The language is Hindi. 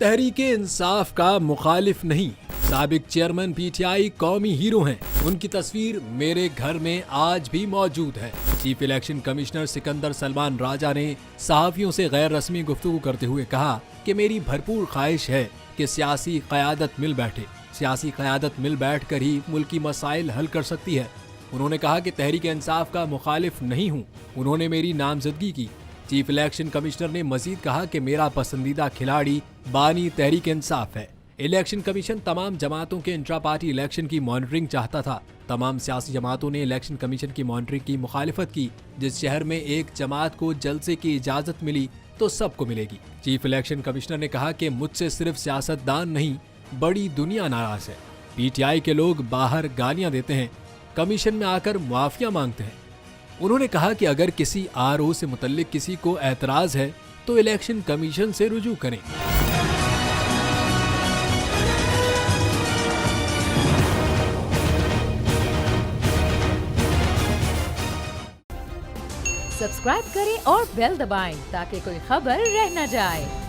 तहरीके इंसाफ का मुखालिफ नहीं। साबिक चेयरमैन पीटीआई कौमी हीरो हैं। उनकी तस्वीर मेरे घर में आज भी मौजूद है। Chief election commissioner Sikandar Salman Raja ने सहाफियों से गैर रस्मी गुफ्तगू करते हुए कहा कि मेरी भरपूर ख्वाहिश है कि सियासी क़यादत मिल बैठे। सियासी क़यादत मिल बैठकर ही मुल्की मसाइल हल कर सकती है। उन्होंने कहा कि तहरीक इंसाफ का मुखालिफ नहीं हूँ। उन्होंने मेरी नामजदगी की। चीफ इलेक्शन कमिश्नर ने मजीद कहा कि मेरा पसंदीदा खिलाड़ी बानी तहरीक इंसाफ है। इलेक्शन कमीशन तमाम जमातों के इंट्रा पार्टी इलेक्शन की मॉनिटरिंग चाहता था। तमाम सियासी जमातों ने इलेक्शन कमीशन की मॉनिटरिंग की मुखालिफत की। जिस शहर में एक जमात को जलसे की इजाजत मिली तो सबको मिलेगी। चीफ इलेक्शन कमिश्नर ने कहा कि मुझसे सिर्फ सियासतदान नहीं, बड़ी दुनिया नाराज है। पीटीआई के लोग बाहर गालियां देते हैं, कमीशन में आकर मुआफिया मांगते हैं। उन्होंने कहा कि अगर किसी आरओ से मुतल्लिक किसी को एतराज है तो इलेक्शन कमीशन से रुजू करें। सब्सक्राइब करें और बेल दबाएं ताकि कोई खबर रह न जाए।